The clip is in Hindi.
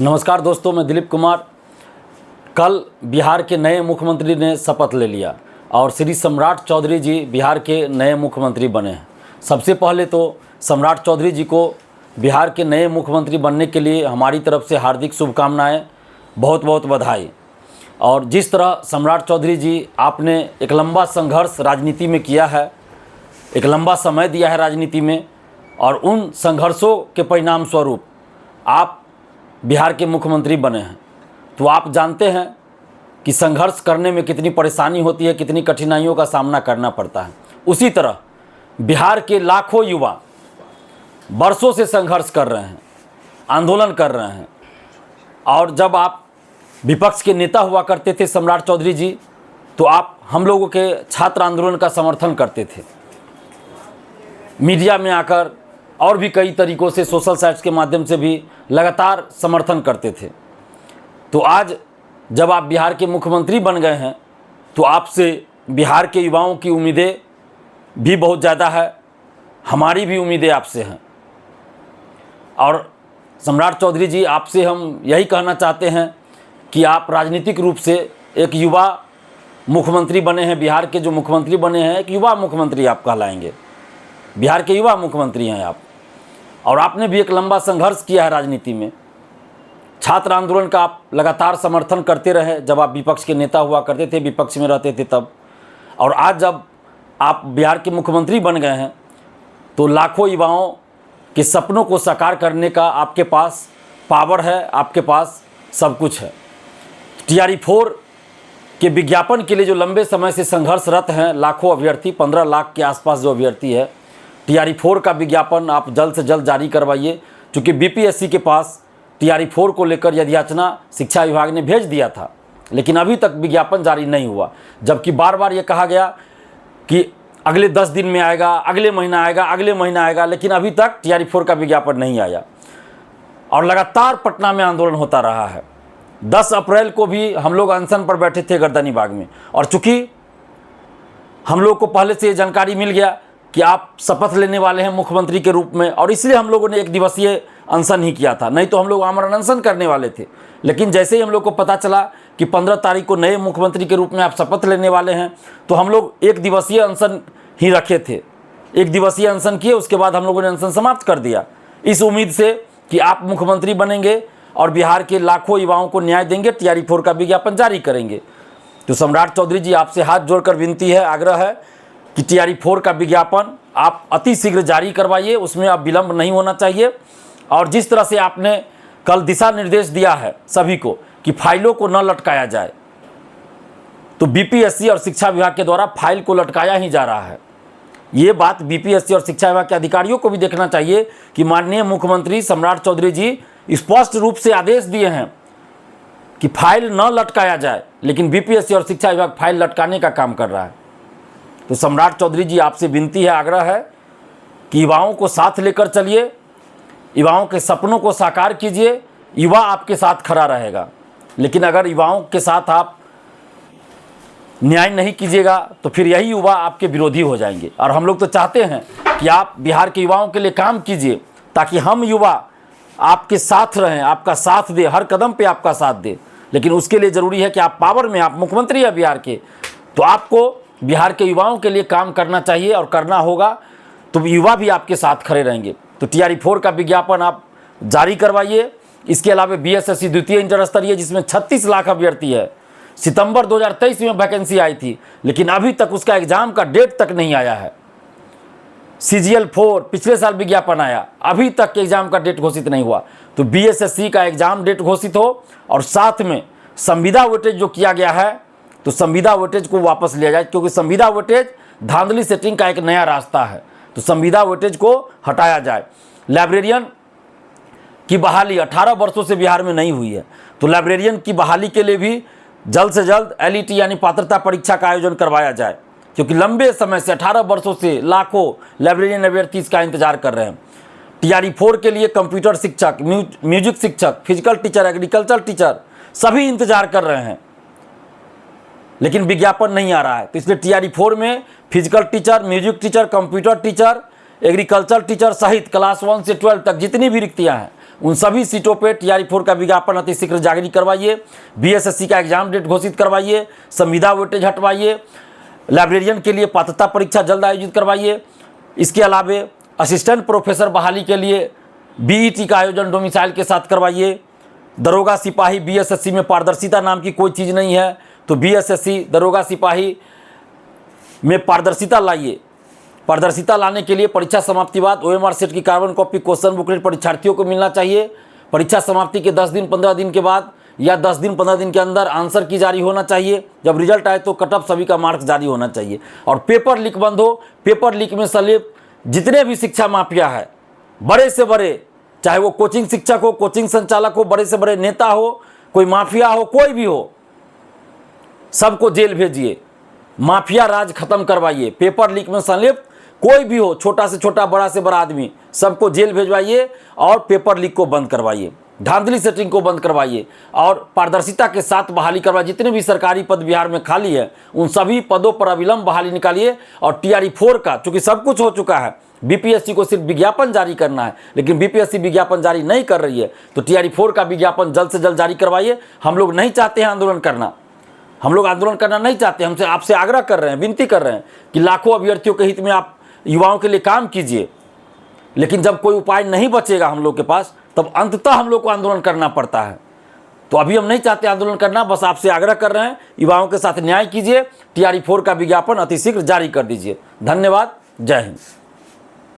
नमस्कार दोस्तों, मैं दिलीप कुमार। कल बिहार के नए मुख्यमंत्री ने शपथ ले लिया और श्री सम्राट चौधरी जी बिहार के नए मुख्यमंत्री बने हैं। सबसे पहले तो सम्राट चौधरी जी को बिहार के नए मुख्यमंत्री बनने के लिए हमारी तरफ से हार्दिक शुभकामनाएं, बहुत बहुत बधाई। और जिस तरह सम्राट चौधरी जी आपने एक लंबा संघर्ष राजनीति में किया है, एक लंबा समय दिया है राजनीति में, और उन संघर्षों के परिणाम स्वरूप आप बिहार के मुख्यमंत्री बने हैं, तो आप जानते हैं कि संघर्ष करने में कितनी परेशानी होती है, कितनी कठिनाइयों का सामना करना पड़ता है। उसी तरह बिहार के लाखों युवा बरसों से संघर्ष कर रहे हैं, आंदोलन कर रहे हैं। और जब आप विपक्ष के नेता हुआ करते थे सम्राट चौधरी जी, तो आप हम लोगों के छात्र आंदोलन का समर्थन करते थे, मीडिया में आकर और भी कई तरीक़ों से, सोशल साइट्स के माध्यम से भी लगातार समर्थन करते थे। तो आज जब आप बिहार के मुख्यमंत्री बन गए हैं, तो आपसे बिहार के युवाओं की उम्मीदें भी बहुत ज़्यादा है, हमारी भी उम्मीदें आपसे हैं। और सम्राट चौधरी जी, आपसे हम यही कहना चाहते हैं कि आप राजनीतिक रूप से एक युवा मुख्यमंत्री बने हैं। बिहार के जो मुख्यमंत्री बने हैं, एक युवा मुख्यमंत्री आप कहलाएंगे। बिहार के युवा मुख्यमंत्री हैं आप, और आपने भी एक लंबा संघर्ष किया है राजनीति में। छात्र आंदोलन का आप लगातार समर्थन करते रहे जब आप विपक्ष के नेता हुआ करते थे, विपक्ष में रहते थे तब। और आज जब आप बिहार के मुख्यमंत्री बन गए हैं, तो लाखों युवाओं के सपनों को साकार करने का आपके पास पावर है, आपके पास सब कुछ है। TRE-4 के विज्ञापन के लिए जो लंबे समय से संघर्षरत हैं लाखों अभ्यर्थी, 15 लाख के आसपास जो अभ्यर्थी है, TRE-4 का विज्ञापन आप जल्द से जल्द जारी करवाइए। क्योंकि BPSC के पास TRE-4 को लेकर यदियाचना शिक्षा विभाग ने भेज दिया था, लेकिन अभी तक विज्ञापन जारी नहीं हुआ। जबकि बार बार ये कहा गया कि अगले 10 दिन में आएगा, अगले महीना आएगा, अगले महीना आएगा, लेकिन अभी तक TRE-4 का विज्ञापन नहीं आया। और लगातार पटना में आंदोलन होता रहा है। 10 अप्रैल को भी हम लोग अनशन पर बैठे थे गर्दनी बाग में, और चूँकि हम लोग को पहले से ये जानकारी मिल गया कि आप शपथ लेने वाले हैं मुख्यमंत्री के रूप में, और इसलिए हम लोगों ने एक दिवसीय अनशन ही किया था, नहीं तो हम लोग आमरण अनशन करने वाले थे। लेकिन जैसे ही हम लोग को पता चला कि 15 तारीख को नए मुख्यमंत्री के रूप में आप शपथ लेने वाले हैं, तो हम लोग एक दिवसीय अनशन ही रखे थे। एक दिवसीय अनशन किए, उसके बाद हम लोगों ने अनशन समाप्त कर दिया, इस उम्मीद से कि आप मुख्यमंत्री बनेंगे और बिहार के लाखों युवाओं को न्याय देंगे, TRE-4 का विज्ञापन जारी करेंगे। तो सम्राट चौधरी जी, आपसे हाथ जोड़कर विनती है, आग्रह है कि TRE-4 का विज्ञापन आप अति शीघ्र जारी करवाइए, उसमें अब विलंब नहीं होना चाहिए। और जिस तरह से आपने कल दिशा निर्देश दिया है सभी को कि फाइलों को न लटकाया जाए, तो BPSC और शिक्षा विभाग के द्वारा फाइल को लटकाया ही जा रहा है। ये बात BPSC और शिक्षा विभाग के अधिकारियों को भी देखना चाहिए कि माननीय मुख्यमंत्री सम्राट चौधरी जी स्पष्ट रूप से आदेश दिए हैं कि फाइल न लटकाया जाए, लेकिन BPSC और शिक्षा विभाग फाइल लटकाने का काम कर रहा है। तो सम्राट चौधरी जी, आपसे विनती है, आग्रह है कि युवाओं को साथ लेकर चलिए, युवाओं के सपनों को साकार कीजिए। युवा आपके साथ खड़ा रहेगा, लेकिन अगर युवाओं के साथ आप न्याय नहीं कीजिएगा तो फिर यही युवा आपके विरोधी हो जाएंगे। और हम लोग तो चाहते हैं कि आप बिहार के युवाओं के लिए काम कीजिए, ताकि हम युवा आपके साथ रहें, आपका साथ दे, हर कदम पे आपका साथ दे। लेकिन उसके लिए ज़रूरी है कि आप पावर में, आप मुख्यमंत्री हैं बिहार के, तो आपको बिहार के युवाओं के लिए काम करना चाहिए, और करना होगा तो युवा भी आपके साथ खड़े रहेंगे। तो TRE-4 का विज्ञापन आप जारी करवाइए। इसके अलावा BSSC द्वितीय इंटर स्तरीय, जिसमें 36 लाख अभ्यर्थी है, सितंबर 2023 में वैकेंसी आई थी, लेकिन अभी तक उसका एग्ज़ाम का डेट तक नहीं आया है। CGL-4 पिछले साल विज्ञापन आया, अभी तक एग्ज़ाम का डेट घोषित नहीं हुआ। तो BSSC का एग्ज़ाम डेट घोषित हो, और साथ में संविदा वेटेज जो किया गया है, तो संविदा वेटेज को वापस लिया जाए, क्योंकि संविदा वेटेज धांधली सेटिंग का एक नया रास्ता है। तो संविदा वेटेज को हटाया जाए। लाइब्रेरियन की बहाली 18 वर्षों से बिहार में नहीं हुई है, तो लाइब्रेरियन की बहाली के लिए भी जल्द से जल्द LET यानी पात्रता परीक्षा का आयोजन करवाया जाए, क्योंकि लंबे समय से 18 वर्षों से लाखों लाइब्रेरियन अभ्यर्थी इसका इंतजार कर रहे हैं। TRE-4 के लिए कंप्यूटर शिक्षक, म्यूजिक शिक्षक, फिजिकल टीचर, एग्रीकल्चर टीचर सभी इंतजार कर रहे हैं, लेकिन विज्ञापन नहीं आ रहा है। तो इसलिए TRE-4 में physical teacher, music teacher, computer teacher, agriculture teacher सहित क्लास 1 से 12 तक जितनी भी रिक्तियां हैं उन सभी सीटों पे TRE-4 का विज्ञापन अतिशीघ्र जारी करवाइए। BSSC का एग्जाम डेट घोषित करवाइए, संविदा वेटेज हटवाइए, लाइब्रेरियन के लिए पात्रता परीक्षा जल्द आयोजित करवाइए। इसके अलावे असिस्टेंट प्रोफेसर बहाली के लिए BET का आयोजन डोमिसाइल के साथ करवाइए। दरोगा सिपाही BSSC में पारदर्शिता नाम की कोई चीज़ नहीं है, तो BSSC दरोगा सिपाही में पारदर्शिता लाइए। पारदर्शिता लाने के लिए परीक्षा समाप्ति बाद OMR सेट की कार्बन कॉपी क्वेश्चन बुकलेट परीक्षार्थियों को मिलना चाहिए। परीक्षा समाप्ति के 10 दिन 15 दिन के बाद या 10 दिन 15 दिन के अंदर आंसर की जारी होना चाहिए। जब रिजल्ट आए तो कट ऑफ सभी का मार्क्स जारी होना चाहिए। और पेपर लीक बंद हो। पेपर लीक में संलिप्त जितने भी शिक्षा माफिया है, बड़े से बड़े, चाहे वो कोचिंग शिक्षक हो, कोचिंग संचालक हो, बड़े से बड़े नेता हो, कोई माफिया हो, कोई भी हो, सबको जेल भेजिए। माफिया राज खत्म करवाइए। पेपर लीक में संलिप्त कोई भी हो, छोटा से छोटा, बड़ा से बड़ा आदमी, सबको जेल भेजवाइए और पेपर लीक को बंद करवाइए, धांधली सेटिंग को बंद करवाइए और पारदर्शिता के साथ बहाली करवाइए। जितने भी सरकारी पद बिहार में खाली है उन सभी पदों पर अविलंब बहाली निकालिए। और TRE-4 का, चूंकि सब कुछ हो चुका है, BPSC को सिर्फ विज्ञापन जारी करना है, लेकिन BPSC विज्ञापन जारी नहीं कर रही है, तो TRE-4 का विज्ञापन जल्द से जल्द जारी करवाइए। हम लोग नहीं चाहते हैं आंदोलन करना, हम लोग आंदोलन करना नहीं चाहते। हमसे आपसे आग्रह कर रहे हैं, विनती कर रहे हैं कि लाखों अभ्यर्थियों के हित में आप युवाओं के लिए काम कीजिए। लेकिन जब कोई उपाय नहीं बचेगा हम लोग के पास, तब अंततः हम लोग को आंदोलन करना पड़ता है। तो अभी हम नहीं चाहते आंदोलन करना, बस आपसे आग्रह कर रहे हैं, युवाओं के साथ न्याय कीजिए। TRE-4 का विज्ञापन अतिशीघ्र जारी कर दीजिए। धन्यवाद। जय हिंद।